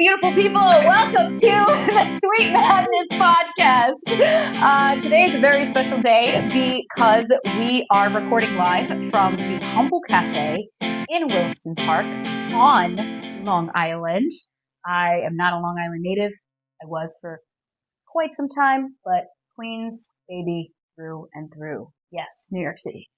beautiful people. Welcome to the Sweet Madness podcast. Today is a very special day because we are recording live from the Humble Cafe in Wilson Park on Long Island. I am not a Long Island native. I was for quite some time, but Queens, baby, through and through. Yes, New York City.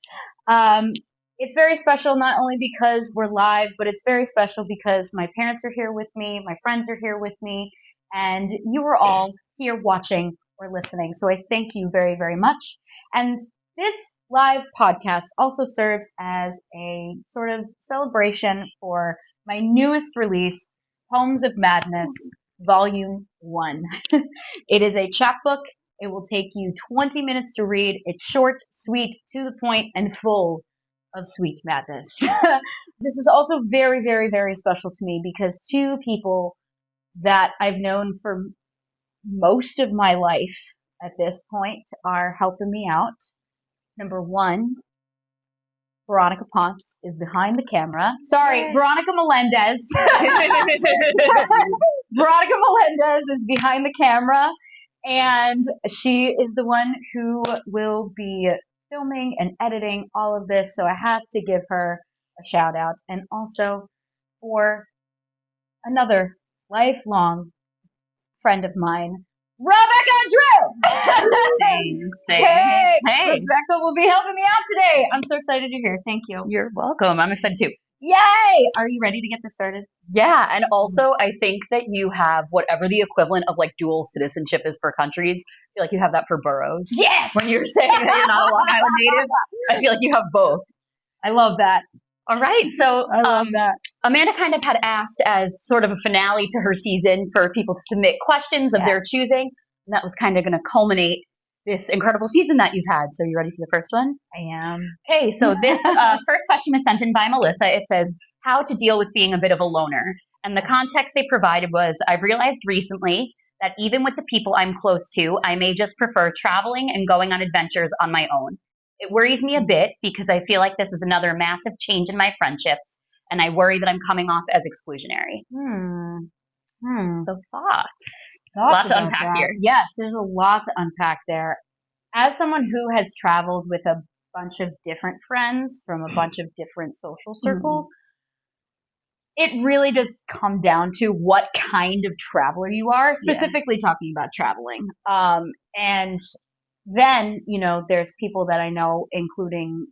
It's very special not only because we're live, but it's very special because my parents are here with me, my friends are here with me, and you are all here watching or listening. So I thank you very, very much. And this live podcast also serves as a sort of celebration for my newest release, Poems of Madness, Volume 1. It is a chapbook. It will take you 20 minutes to read. It's short, sweet, to the point, and full of sweet madness. This is also very, very, very special to me because two people that I've known for most of my life at this point are helping me out. Number one, Veronica Ponce is behind the camera. Sorry, Yay. Veronica Melendez. Veronica Melendez is behind the camera, and she is the one who will be filming and editing all of this, so I have to give her a shout out. And also for another lifelong friend of mine, Rebecca Drew! Hey, Rebecca will be helping me out today. I'm so excited you're here. Thank you. You're welcome. I'm excited too. Yay! Are you ready to get this started? Yeah, and also I think that you have whatever the equivalent of like dual citizenship is for countries. I feel like you have that for boroughs. Yes! When you're saying that you're not a Long Island native, I feel like you have both. I love that. All right, so I love that. Amanda kind of had asked as sort of a finale to her season for people to submit questions of their choosing, and that was kind of going to culminate this incredible season that you've had. So you ready for the first one? I am. Okay, so this first question was sent in by Melissa. It says, how to deal with being a bit of a loner. And the context they provided was, I've realized recently that even with the people I'm close to, I may just prefer traveling and going on adventures on my own. It worries me a bit because I feel like this is another massive change in my friendships, and I worry that I'm coming off as exclusionary. So thoughts? Lots to unpack here. Yes, there's a lot to unpack there. As someone who has traveled with a bunch of different friends from a bunch of different social circles, it really does come down to what kind of traveler you are, specifically talking about traveling. And then, you know, there's people that I know, including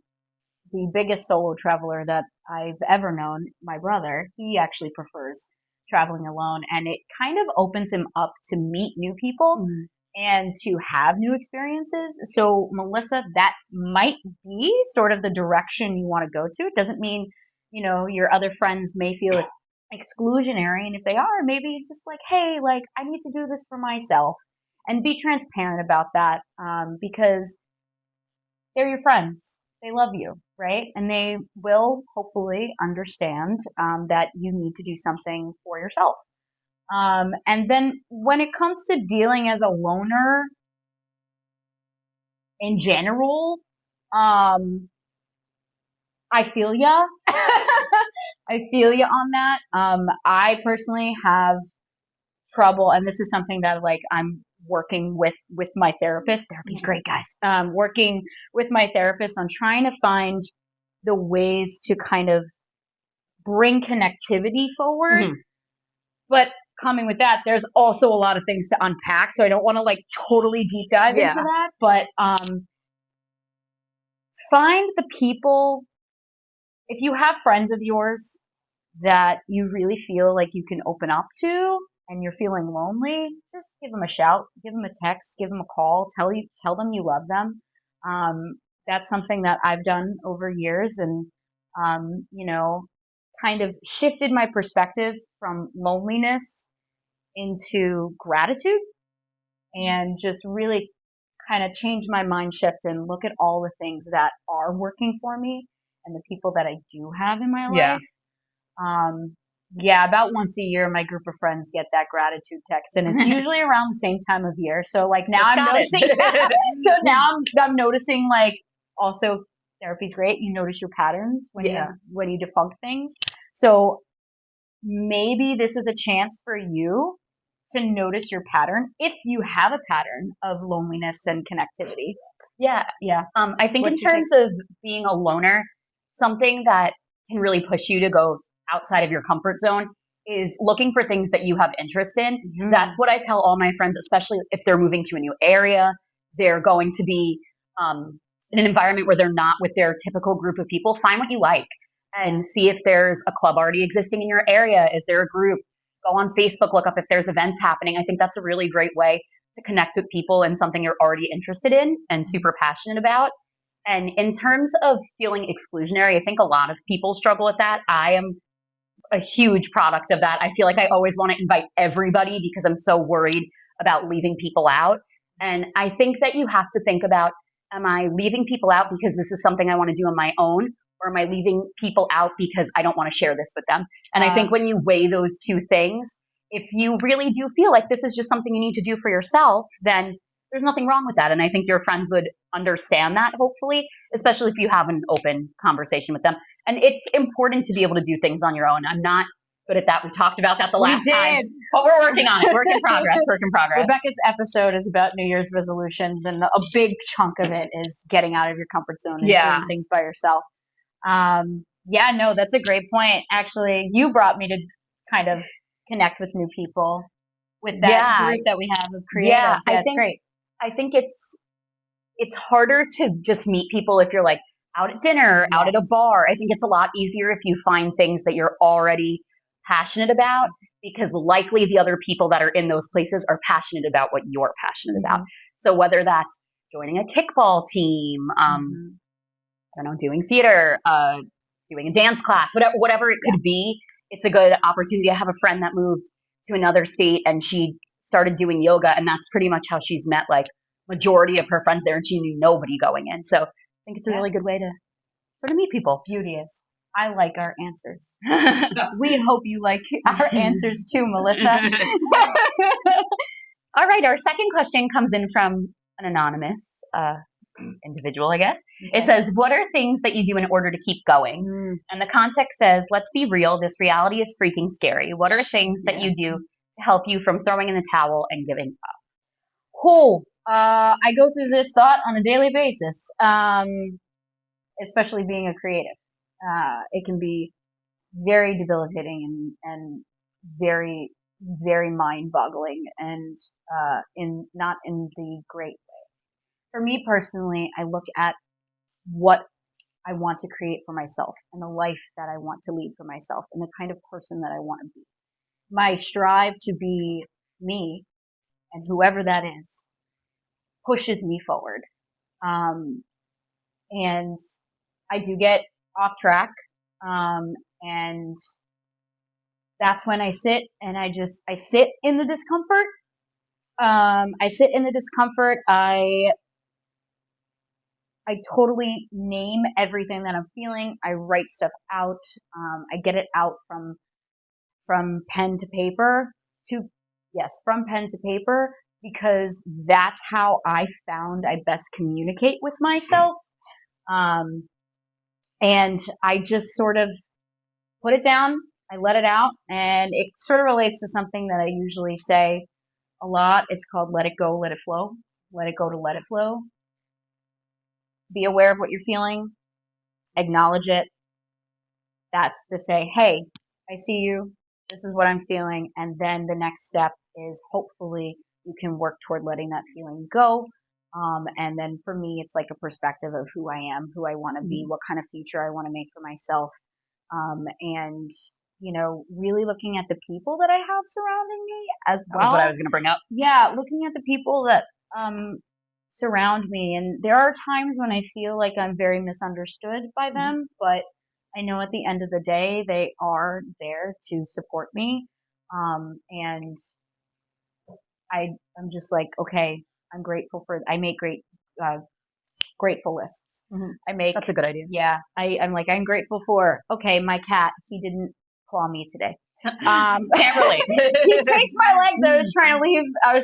the biggest solo traveler that I've ever known, my brother. He actually prefers traveling alone, and it kind of opens him up to meet new people and to have new experiences. So, Melissa, that might be sort of the direction you want to go to. It doesn't mean, you know, your other friends may feel exclusionary, and if they are, maybe it's just like, hey, like, I need to do this for myself, and be transparent about that, because they're your friends. They love you, right? And they will hopefully understand that you need to do something for yourself. And then when it comes to dealing as a loner in general, I feel ya. I feel ya on that. I personally have trouble, and this is something that like I'm working with my therapist. Therapy's great, guys. Working with my therapist on trying to find the ways to kind of bring connectivity forward. But coming with that, there's also a lot of things to unpack. So I don't want to like totally deep dive into that. But find the people, if you have friends of yours that you really feel like you can open up to, and you're feeling lonely, just give them a shout, give them a text, give them a call, tell them you love them. That's something that I've done over years, and you know, kind of shifted my perspective from loneliness into gratitude, and just really kind of changed my mind shift and look at all the things that are working for me and the people that I do have in my life. About once a year, my group of friends get that gratitude text, and it's usually around the same time of year. So like now I'm noticing. So now I'm noticing, like, also therapy's great. You notice your patterns when you debunk things. So maybe this is a chance for you to notice your pattern if you have a pattern of loneliness and connectivity. Yeah. I think in terms of being a loner, something that can really push you to go outside of your comfort zone is looking for things that you have interest in. Mm-hmm. That's what I tell all my friends, especially if they're moving to a new area. They're going to be in an environment where they're not with their typical group of people. Find what you like and see if there's a club already existing in your area. Is there a group? Go on Facebook, look up if there's events happening. I think that's a really great way to connect with people in something you're already interested in and super passionate about. And in terms of feeling exclusionary, I think a lot of people struggle with that. I am a huge product of that. I feel like I always want to invite everybody because I'm so worried about leaving people out. And I think that you have to think about, am I leaving people out because this is something I want to do on my own? Or am I leaving people out because I don't want to share this with them? And I think when you weigh those two things, if you really do feel like this is just something you need to do for yourself, then there's nothing wrong with that. And I think your friends would understand that, hopefully, especially if you have an open conversation with them. And it's important to be able to do things on your own. I'm not good at that. We talked about that the last time, but we're working on it. Work in progress. Rebecca's episode is about New Year's resolutions, and a big chunk of it is getting out of your comfort zone and doing things by yourself. No, that's a great point. Actually, you brought me to kind of connect with new people with that group that we have of creatives. It's great. I think it's harder to just meet people if you're like out at dinner, out at a bar. I think it's a lot easier if you find things that you're already passionate about, because likely the other people that are in those places are passionate about what you're passionate about. So whether that's joining a kickball team, I don't know, doing theater, doing a dance class, whatever it could be, it's a good opportunity. I have a friend that moved to another state and she started doing yoga, and that's pretty much how she's met like majority of her friends there, and she knew nobody going in. So I think it's a really good way to sort of meet people. Beauteous. I like our answers. We hope you like our answers too, Melissa. All right, our second question comes in from an anonymous individual, I guess. Okay. It says, what are things that you do in order to keep going? And the context says, let's be real, this reality is freaking scary. What are things that you do to help you from throwing in the towel and giving up? Cool. I go through this thought on a daily basis, especially being a creative. It can be very debilitating and very, very mind-boggling, and not in the great way. For me personally, I look at what I want to create for myself and the life that I want to lead for myself and the kind of person that I want to be. My strive to be me, and whoever that is, pushes me forward. And I do get off track. And that's when I sit and I sit in the discomfort. I sit in the discomfort. I totally name everything that I'm feeling. I write stuff out. I get it out from pen to paper from pen to paper, because that's how I found I best communicate with myself. And I just sort of put it down. I let it out, and it sort of relates to something that I usually say a lot. It's called let it go, let it flow. Let it go to let it flow. Be aware of what you're feeling. Acknowledge it. That's to say, hey, I see you. This is what I'm feeling. And then the next step is hopefully you can work toward letting that feeling go. And then for me, it's like a perspective of who I am, who I want to be, what kind of future I want to make for myself. And, really looking at the people that I have surrounding me as well. That's what I was going to bring up. Yeah, looking at the people that surround me. And there are times when I feel like I'm very misunderstood by them, but I know at the end of the day, they are there to support me. And I'm just like, okay, I'm grateful I make grateful lists. That's a good idea. Yeah. I'm grateful for, okay, my cat, he didn't claw me today. Can't relate. He chased my legs. I was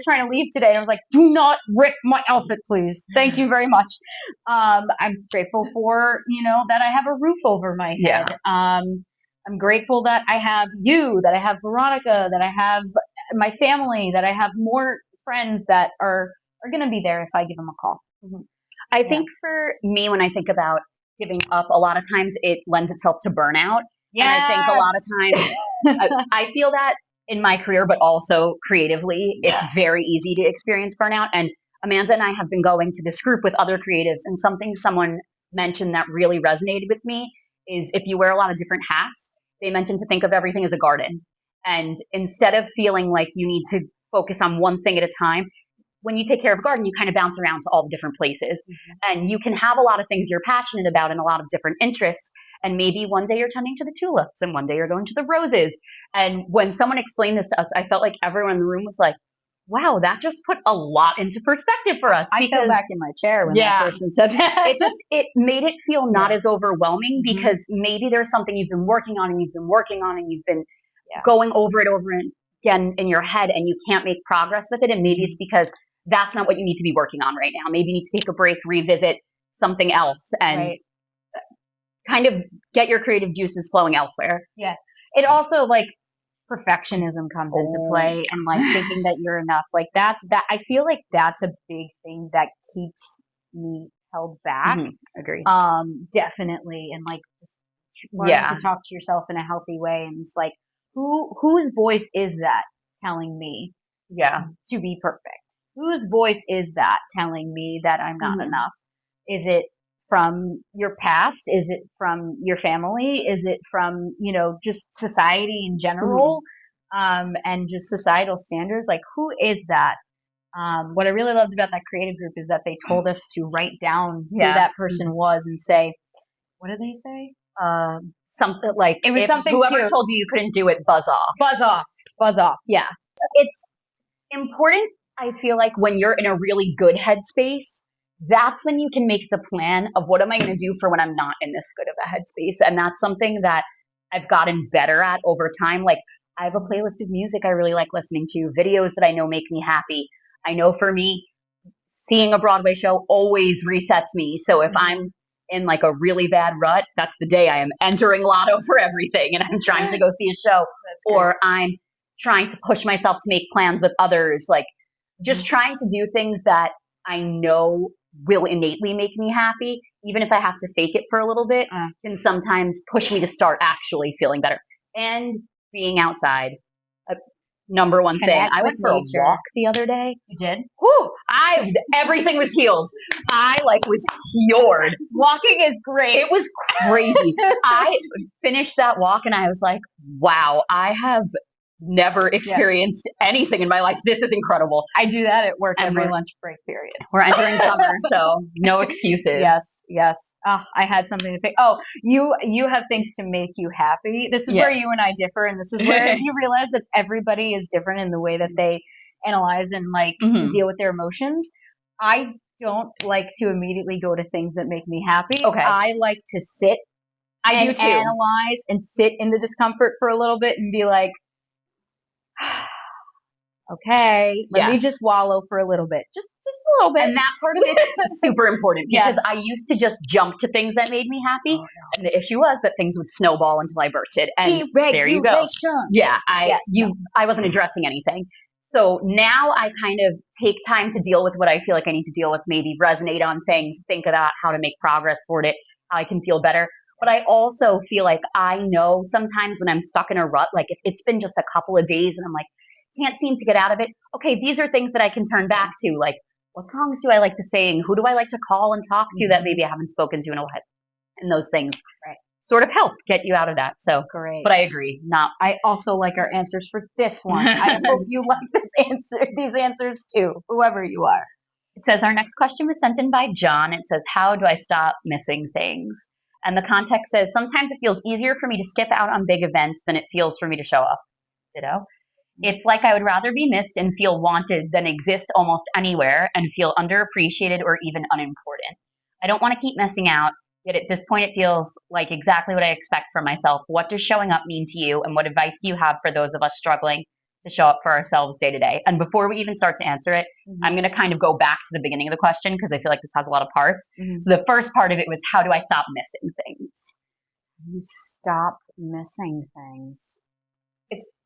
trying to leave today, and I was like, do not rip my outfit, please. Thank you very much. I'm grateful for, that I have a roof over my head. I'm grateful that I have you, that I have Veronica, that I have my family, that I have more friends that are going to be there if I give them a call. Mm-hmm. I think for me, when I think about giving up, a lot of times it lends itself to burnout. Yes. And I think a lot of times I feel that in my career, but also creatively, it's very easy to experience burnout. And Amanda and I have been going to this group with other creatives, and something someone mentioned that really resonated with me is if you wear a lot of different hats, they mentioned to think of everything as a garden. And instead of feeling like you need to focus on one thing at a time, when you take care of a garden, you kind of bounce around to all the different places. Mm-hmm. And you can have a lot of things you're passionate about and a lot of different interests. And maybe one day you're tending to the tulips and one day you're going to the roses. And when someone explained this to us, I felt like everyone in the room was like, wow, that just put a lot into perspective for us. I fell back in my chair when that person said that. It made it feel not as overwhelming because maybe there's something you've been working on and you've been working on and you've been going over it over again in your head and you can't make progress with it. And maybe it's because that's not what you need to be working on right now. Maybe you need to take a break, revisit something else, and kind of get your creative juices flowing elsewhere. Yeah. It also, like, perfectionism comes into play and, like, thinking that you're enough. Like, I feel like that's a big thing that keeps me held back. Agreed. Definitely. And, like, just learning to talk to yourself in a healthy way. And it's like, whose voice is that telling me to be perfect? Whose voice is that telling me that I'm not enough? Is it from your past? Is it from your family? Is it from, just society in general? And just societal standards? Like, who is that? What I really loved about that creative group is that they told us to write down who that person was and say, what did they say? Something like, it was something whoever cute. told you couldn't do it, buzz off. Buzz off. Yeah. It's important, I feel like, when you're in a really good headspace, that's when you can make the plan of what am I going to do for when I'm not in this good of a headspace. And that's something that I've gotten better at over time. Like, I have a playlist of music I really like listening to, videos that I know make me happy. I know for me, seeing a Broadway show always resets me. So if I'm in like a really bad rut, that's the day I am entering Lotto for everything and I'm trying to go see a show. Or I'm trying to push myself to make plans with others, like just trying to do things that I know will innately make me happy, even if I have to fake it for a little bit, can sometimes push me to start actually feeling better. And being outside, number one thing. I went for a walk the other day. You did? Whew, everything was healed. I was cured. Walking is great. It was crazy. I finished that walk and I was like, wow, I have never experienced anything in my life. This is incredible. I do that at work every lunch break period. We're entering summer, so no excuses. Yes. Oh, I had something to think. Oh, you have things to make you happy. This is where you and I differ, and this is where you realize that everybody is different in the way that they analyze and deal with their emotions. I don't like to immediately go to things that make me happy. Okay. I like to sit I do too. Analyze and sit in the discomfort for a little bit and be like, okay, let me just wallow for a little bit. Just a little bit. And that part of it is super important because I used to just jump to things that made me happy. Oh, no. And the issue was that things would snowball until I bursted. And there you go. Yeah, I wasn't addressing anything. So now I kind of take time to deal with what I feel like I need to deal with, maybe resonate on things, think about how to make progress toward it, how I can feel better. But I also feel like I know sometimes when I'm stuck in a rut, like if it's been just a couple of days and I'm like, can't seem to get out of it. Okay, these are things that I can turn back to. Like, what songs do I like to sing? Who do I like to call and talk to that maybe I haven't spoken to in a while? And those things sort of help get you out of that. So great. But I agree. I also like our answers for this one. I hope you like these answers too, whoever you are. It says our next question was sent in by John. It says, how do I stop missing things? And the context says, sometimes it feels easier for me to skip out on big events than it feels for me to show up. It's like I would rather be missed and feel wanted than exist almost anywhere and feel underappreciated or even unimportant. I don't want to keep missing out, yet at this point it feels like exactly what I expect from myself. What does showing up mean to you, and what advice do you have for those of us struggling to show up for ourselves day to day? And before we even start to answer it, I'm going to kind of go back to the beginning of the question because I feel like this has a lot of parts. So the first part of it was, how do I stop missing things? you stop missing things.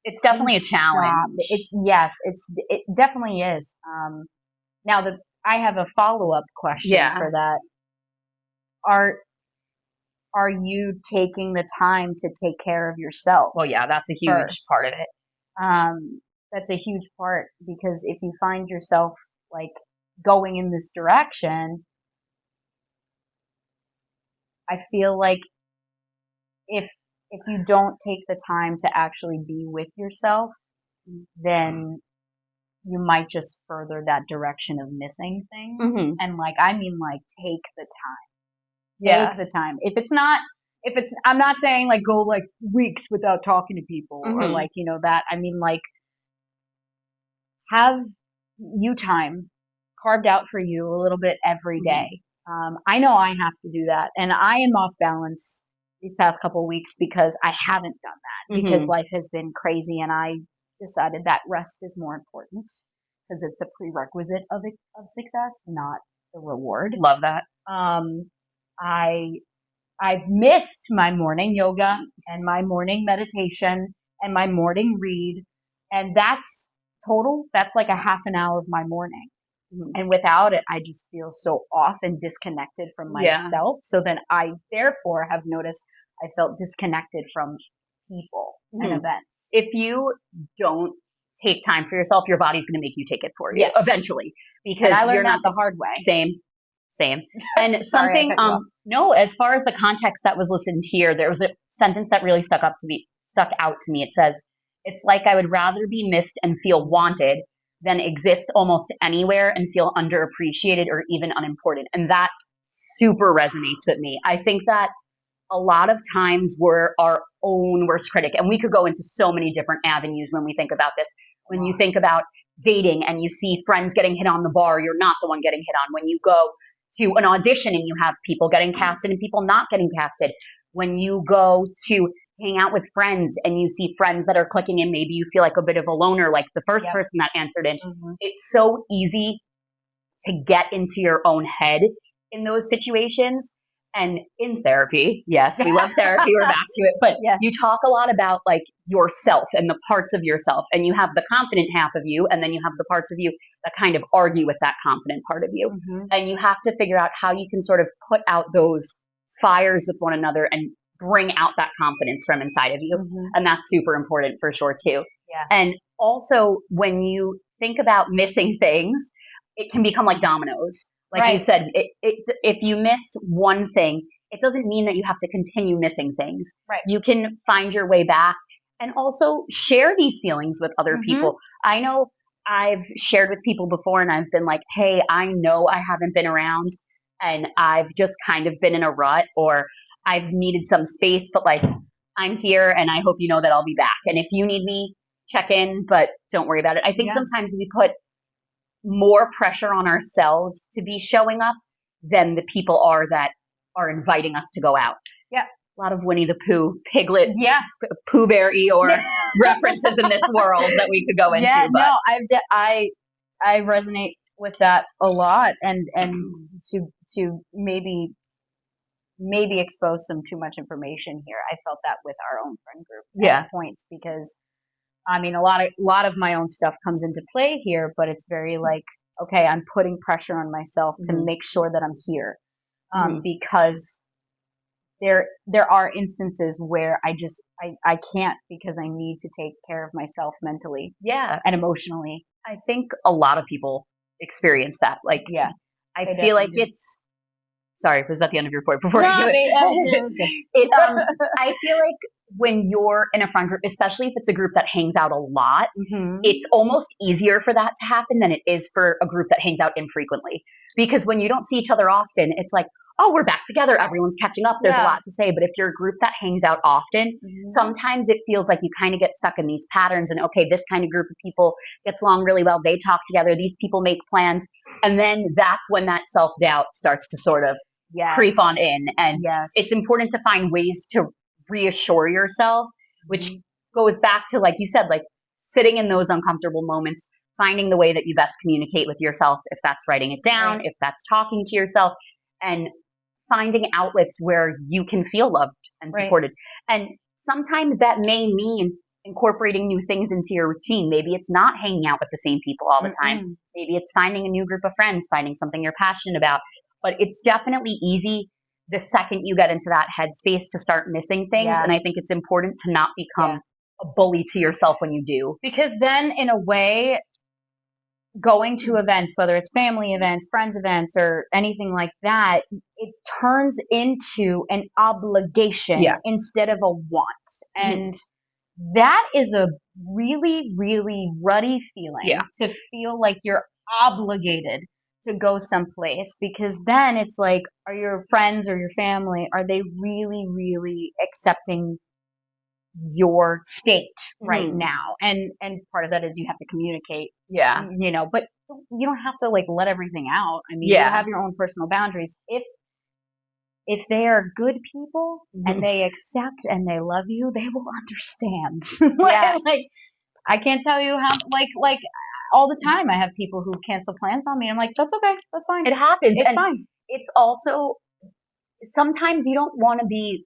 It's definitely a challenge. It definitely is. Now I have a follow-up question for that. Are you taking the time to take care of yourself? Well, yeah, that's a huge part of it. That's a huge part, because if you find yourself like going in this direction, I feel like if you don't take the time to actually be with yourself, then you might just further that direction of missing things. Mm-hmm. And take the time. Take the time. I'm not saying like go like weeks without talking to people or like, that. I mean, like, have you time carved out for you a little bit every day. I know I have to do that, and I am off balance these past couple of weeks because I haven't done that, because life has been crazy, and I decided that rest is more important because it's the prerequisite of success, not the reward. Love that. I've missed my morning yoga and my morning meditation and my morning read, and that's like a half an hour of my morning. And without it, I just feel so off and disconnected from myself. So then I therefore have noticed I felt disconnected from people and events. If you don't take time for yourself, your body's going to make you take it for you eventually, because I learned that the hard way. Same. And something, no, as far as the context that was listened here, there was a sentence that really stuck out to me. It says, "It's like I would rather be missed and feel wanted than exist almost anywhere and feel underappreciated or even unimportant." And that super resonates with me. I think that a lot of times we're our own worst critic, and we could go into so many different avenues when we think about this. When you think about dating and you see friends getting hit on the bar, you're not the one getting hit on. When you go to an audition and you have people getting casted and people not getting casted. When you go to hang out with friends and you see friends that are clicking in, maybe you feel like a bit of a loner, like the first person that answered in. It's so easy to get into your own head in those situations. And in therapy, yes, we love therapy, we're back to it, but you talk a lot about like yourself and the parts of yourself, and you have the confident half of you, and then you have the parts of you that kind of argue with that confident part of you. And you have to figure out how you can sort of put out those fires with one another and bring out that confidence from inside of you. And that's super important for sure too. And also when you think about missing things, it can become like dominoes. Like you said, if you miss one thing, it doesn't mean that you have to continue missing things. You can find your way back and also share these feelings with other people. I know I've shared with people before and I've been like, hey, I know I haven't been around and I've just kind of been in a rut, or I've needed some space, but like I'm here and I hope you know that I'll be back. And if you need me, check in, but don't worry about it. I think sometimes we put more pressure on ourselves to be showing up than the people are that are inviting us to go out. A lot of Winnie the Pooh, Piglet, Pooh Bear Eeyore references in this world that we could go into. No, I resonate with that a lot, and to maybe expose some too much information here. I felt that with our own friend group at points, because I mean, a lot of my own stuff comes into play here, but it's very like, okay, I'm putting pressure on myself to make sure that I'm here, because there are instances where I can't, because I need to take care of myself mentally, and emotionally. I think a lot of people experience that. Like, I feel like it's. Sorry, was that the end of your point? Before you do it, I feel like when you're in a friend group, especially if it's a group that hangs out a lot, it's almost easier for that to happen than it is for a group that hangs out infrequently. Because when you don't see each other often, it's like, oh, we're back together. Everyone's catching up. There's a lot to say. But if you're a group that hangs out often, sometimes it feels like you kind of get stuck in these patterns. And okay, this kind of group of people gets along really well. They talk together. These people make plans. And then that's when that self-doubt starts to sort of creep on in. And it's important to find ways to reassure yourself, which goes back to, like you said, like sitting in those uncomfortable moments, finding the way that you best communicate with yourself, if that's writing it down, if that's talking to yourself, and finding outlets where you can feel loved and Right. supported. And sometimes that may mean incorporating new things into your routine. Maybe it's not hanging out with the same people all the time. Maybe it's finding a new group of friends, finding something you're passionate about. But it's definitely easy the second you get into that headspace to start missing things. Yeah. And I think it's important to not become a bully to yourself when you do. Because then, in a way, going to events, whether it's family events, friends events, or anything like that, it turns into an obligation instead of a want. And that is a really, really ruddy feeling to feel like you're obligated to go someplace, because then it's like, are your friends or your family, are they really, really accepting your state right now? And part of that is you have to communicate, you know, but you don't have to like let everything out. I mean, you have your own personal boundaries. If they are good people and they accept and they love you, they will understand. Like I can't tell you how, like all the time I have people who cancel plans on me. I'm like, that's okay. That's fine. It happens. It's and fine. It's also, sometimes you don't want to be,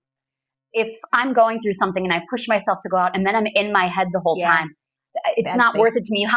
if I'm going through something and I push myself to go out and then I'm in my head the whole time, it's not worth it to me.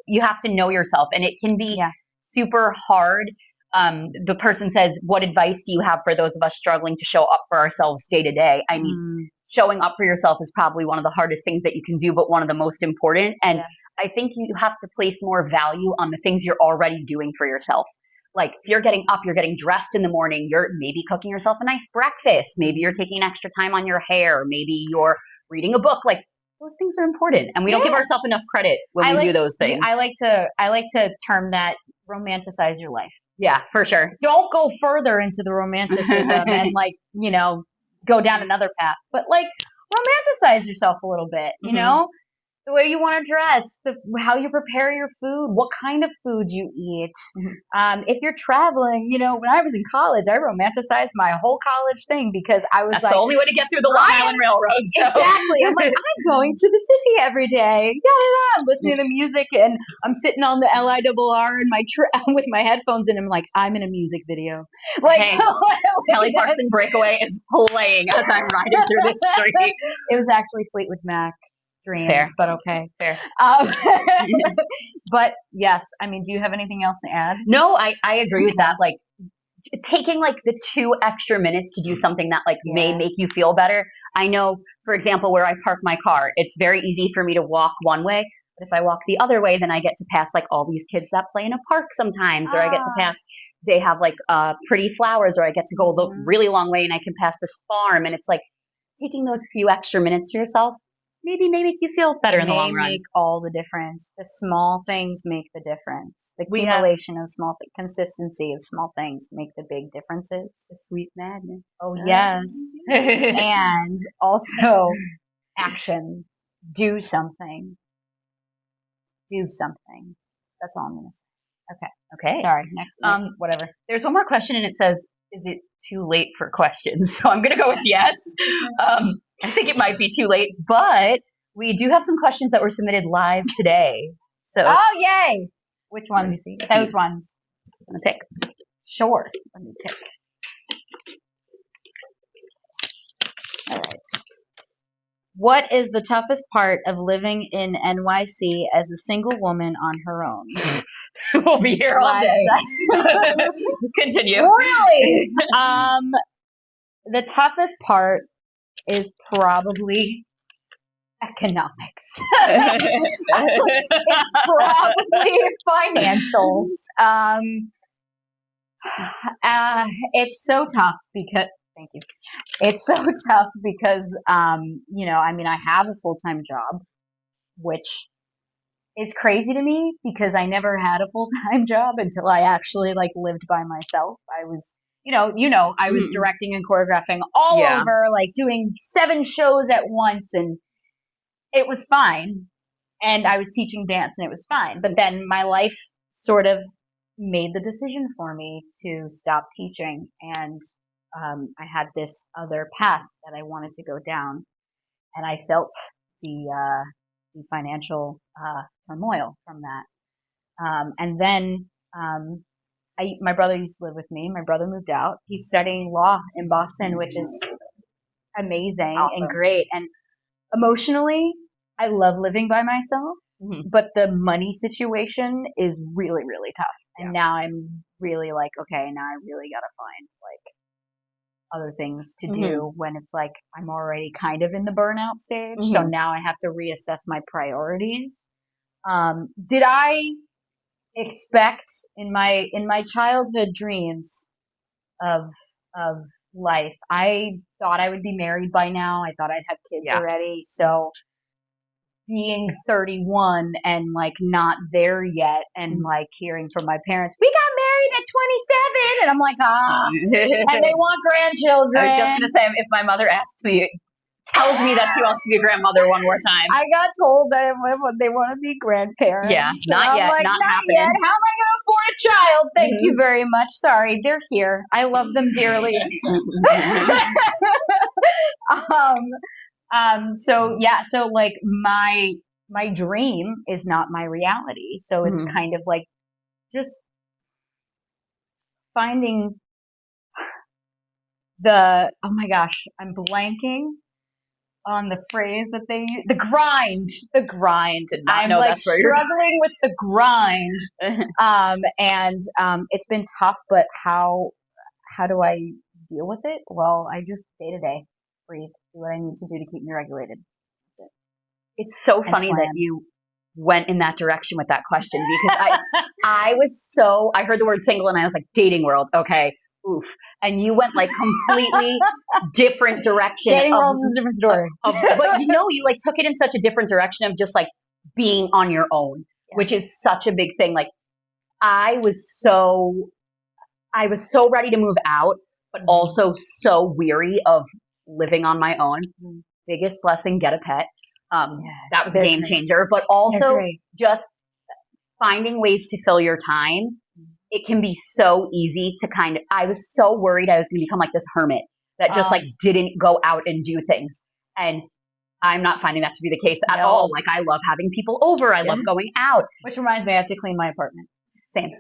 You have to know yourself, and it can be super hard. The person says, what advice do you have for those of us struggling to show up for ourselves day to day? I mean, showing up for yourself is probably one of the hardest things that you can do, but one of the most important. And I think you have to place more value on the things you're already doing for yourself. Like if you're getting up, you're getting dressed in the morning, you're maybe cooking yourself a nice breakfast, maybe you're taking extra time on your hair, maybe you're reading a book. Like those things are important, and we don't give ourselves enough credit when we do those things. I like to term that romanticize your life. Yeah, for sure. Don't go further into the romanticism and like, you know, go down another path, but like romanticize yourself a little bit, you know? The way you want to dress, how you prepare your food, what kind of foods you eat. If you're traveling, you know, when I was in college, I romanticized my whole college thing because I was That's the only way to get through the Long Island Railroad. So. Exactly. I'm like, I'm going to the city every day. I'm listening to music and I'm sitting on the LIRR in my with my headphones and I'm like, I'm in a music video. Like, hey, Kelly Clarkson Breakaway is playing as I'm riding through the street. It was actually Fleetwood Mac. Dreams, fair. But okay. Fair. But yes, I mean, do you have anything else to add? No, I agree with that. Like taking like the 2 extra minutes to do something that like may make you feel better. I know, for example, where I park my car, it's very easy for me to walk one way. But if I walk the other way, then I get to pass like all these kids that play in a park sometimes, or I get to pass, they have like pretty flowers, or I get to go the really long way and I can pass this farm. And it's like taking those few extra minutes for yourself maybe may make you feel better in the long run. Make all the difference. The small things make the difference. The accumulation of small consistency of small things make the big differences. The sweet madness. Oh, yes. And also action. Do something. Do something. That's all I'm going to say. Okay. Sorry. Next, whatever. There's one more question and it says, is it too late for questions? So I'm going to go with yes. I think it might be too late, but we do have some questions that were submitted live today. So, yay! Which ones? Those ones. I'm gonna pick. Sure. Let me pick. All right. What is the toughest part of living in NYC as a single woman on her own? We'll be here all day. Continue. Really? The toughest part is probably economics. It's probably financials. It's so tough because, thank you. It's so tough because, you know, I mean, I have a full-time job, which is crazy to me because I never had a full-time job until I actually like lived by myself. I was, I was directing and choreographing all over, like doing 7 shows at once, and it was fine. And I was teaching dance and it was fine. But then my life sort of made the decision for me to stop teaching. And I had this other path that I wanted to go down. And I felt the financial turmoil from that. And then my brother used to live with me. My brother moved out. He's studying law in Boston, which is amazing Awesome. and great. And emotionally, I love living by myself, but the money situation is really, really tough. And now I'm really like, okay, now I really got to find like other things to do when it's like I'm already kind of in the burnout stage. So now I have to reassess my priorities. Did I expect in my childhood dreams of life, I thought I would be married by now. I thought I'd have kids already. So being 31 and like not there yet and like hearing from my parents, we got married at 27, and I'm like, and they want grandchildren. I was just gonna say, if my mother tells me that she wants to be a grandmother one more time. I got told that they want to be grandparents. Yeah, not yet, like, not happening. Yet. How am I going to afford a child? Thank you very much. Sorry, they're here. I love them dearly. So like my dream is not my reality. So it's kind of like just finding oh my gosh, I'm blanking on the phrase that they use. The grind. I'm like struggling with the grind. It's been tough, but how do I deal with it? Well, I just day to day breathe, do what I need to do to keep me regulated. It's so funny that you went in that direction with that question, because I heard the word single and I was like, dating world. Okay. Oof. And you went like completely different direction. Dating world is a different story. But you like took it in such a different direction of just like being on your own, which is such a big thing. Like I was so ready to move out, but also so weary of living on my own. Biggest blessing, get a pet. That was a game changer, but also just finding ways to fill your time. It can be so easy to I was so worried I was going to become like this hermit that just like didn't go out and do things. And I'm not finding that to be the case at all. Like I love having people over. I love going out. Which reminds me, I have to clean my apartment. Same.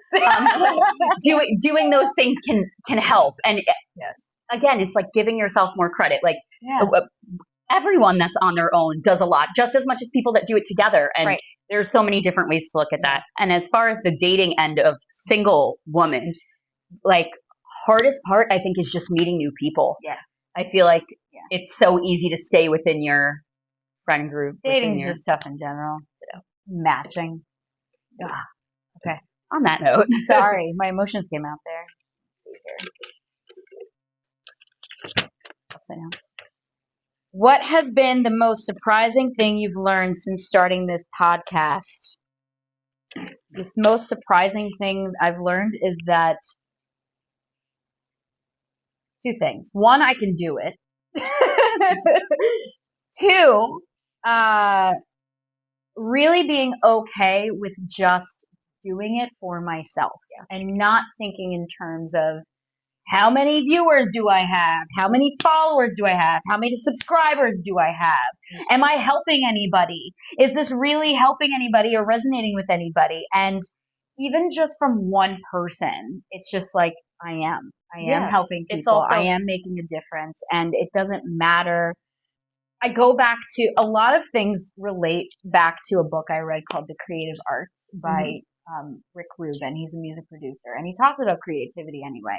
Doing those things can help. And again, it's like giving yourself more credit. Like everyone that's on their own does a lot, just as much as people that do it together. And there's so many different ways to look at that. And as far as the dating end of single woman, like hardest part, I think, is just meeting new people. Yeah. I feel like it's so easy to stay within your friend group. Dating's just tough in general. Matching. Ugh. Okay. On that note. Sorry, my emotions came out there. Upside down. What has been the most surprising thing you've learned since starting this podcast? The most surprising thing I've learned is that two things. One, I can do it. Two, really being okay with just doing it for myself and not thinking in terms of how many viewers do I have? How many followers do I have? How many subscribers do I have? Am I helping anybody? Is this really helping anybody or resonating with anybody? And even just from one person, it's just like, I am helping people. It's also, I am making a difference, and it doesn't matter. I go back to a lot of things relate back to a book I read called The Creative Arts by Rick Rubin. He's a music producer, and he talks about creativity anyway.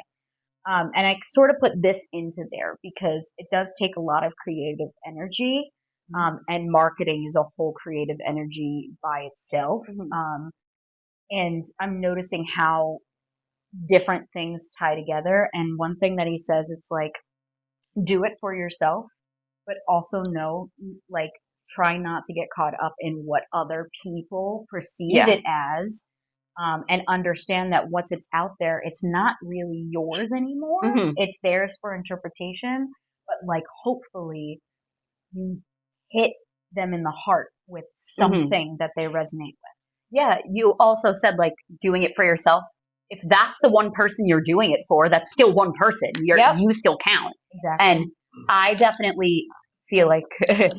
And I sort of put this into there because it does take a lot of creative energy, and marketing is a whole creative energy by itself. And I'm noticing how different things tie together. And one thing that he says, it's like, do it for yourself, but also try not to get caught up in what other people perceive it as. And understand that once it's out there, it's not really yours anymore. It's theirs for interpretation. But like, hopefully you hit them in the heart with something that they resonate with. Yeah. You also said like doing it for yourself. If that's the one person you're doing it for, that's still one person. You still count. Exactly. And I definitely feel like, I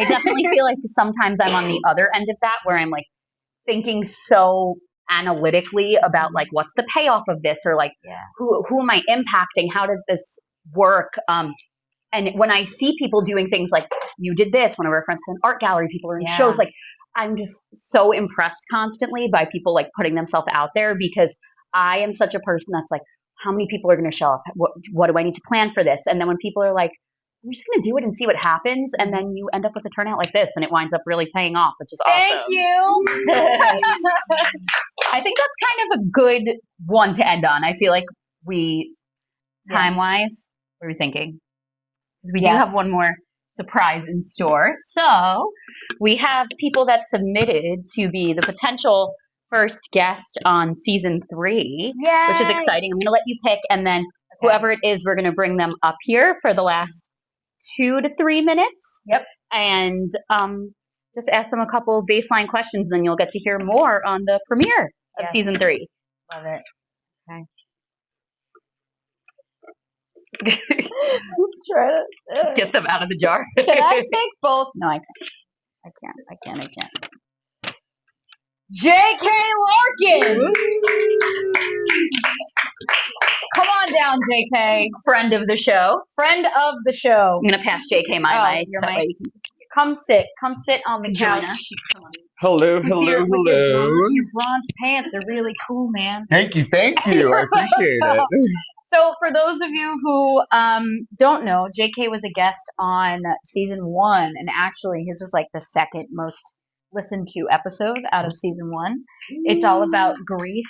definitely feel like sometimes I'm on the other end of that, where I'm like thinking so analytically about like what's the payoff of this, or like who am I impacting? How does this work? And when I see people doing things like you did this, one of our friends had an art gallery, people are in shows, like I'm just so impressed constantly by people like putting themselves out there, because I am such a person that's like, how many people are going to show up? What do I need to plan for this? And then when people are like, I'm just going to do it and see what happens, and then you end up with a turnout like this, and it winds up really paying off, which is awesome. Thank you. I think that's kind of a good one to end on. I feel like time-wise, what are we thinking? We do have one more surprise in store. So we have people that submitted to be the potential first guest on season 3, which is exciting. I'm going to let you pick, and then whoever it is, we're going to bring them up here for the last 2 to 3 minutes. And just ask them a couple baseline questions, and then you'll get to hear more on the premiere of season 3. Love it. Okay. Get them out of the jar. Can I pick both? No, I can't. J.K. Larkin. Come on down, J.K. Friend of the show. Friend of the show. I'm going to pass J.K. my mic. Your mic. Come sit on the couch. Hello. Your bronze pants are really cool, man. Thank you. I appreciate it. So for those of you who don't know, JK was a guest on season 1, and actually his is like the second most listened to episode out of season 1. It's all about grief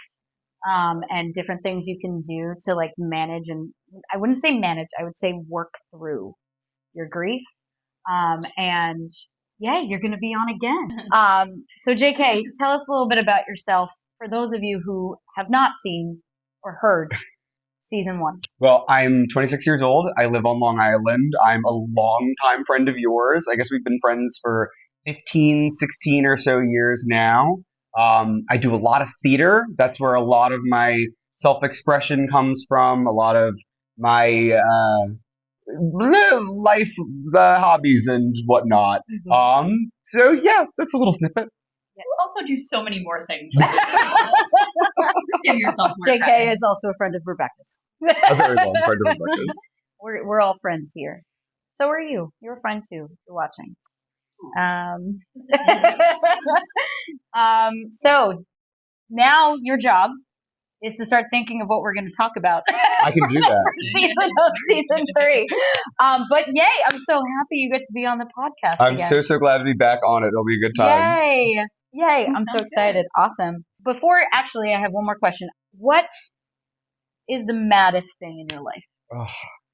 and different things you can do to like manage, and I wouldn't say manage, I would say work through your grief. And you're going to be on again. So JK, tell us a little bit about yourself for those of you who have not seen or heard season 1. Well, I'm 26 years old. I live on Long Island. I'm a longtime friend of yours. I guess we've been friends for 15, 16 or so years now. I do a lot of theater. That's where a lot of my self-expression comes from, a lot of my life hobbies and whatnot. So yeah, that's a little snippet. You also do so many more things. Give yourself more JK credit. is also a friend of Rebecca's. A very long friend of Rebecca's. We're all friends here. So are you. You're a friend too. You're watching. So now your job is to start thinking of what we're going to talk about. I can do that. season 3. But yay, I'm so happy you get to be on the podcast I'm again. so glad to be back on it. It'll be a good time. Yay, I'm so excited. Awesome. Before, actually, I have one more question. What is the maddest thing in your life?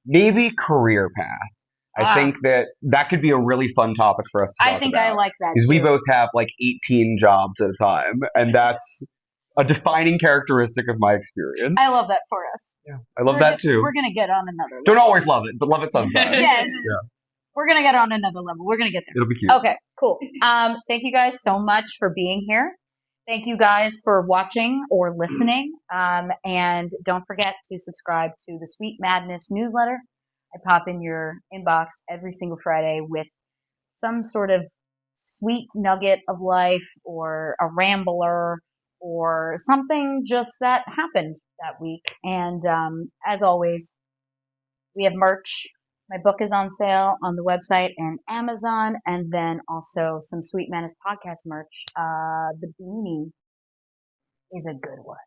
Maybe career path. I think that could be a really fun topic for us to talk about. I like that, because we both have like 18 jobs at a time, and that's a defining characteristic of my experience. I love that for us. Yeah, I love that too. We're going to get on another level. Don't always love it, but love it sometimes. Yeah. We're going to get on another level. We're going to get there. It'll be cute. Okay, cool. Thank you guys so much for being here. Thank you guys for watching or listening. And don't forget to subscribe to the Sweet Madness newsletter. I pop in your inbox every single Friday with some sort of sweet nugget of life, or a rambler, or something just that happened that week. And as always, we have merch. My book is on sale on the website and Amazon, and then also some Sweet Madness podcast merch. The beanie is a good one.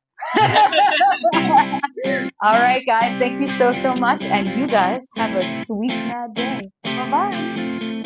All right, guys, thank you so much, and you guys have a sweet mad day. Bye-bye.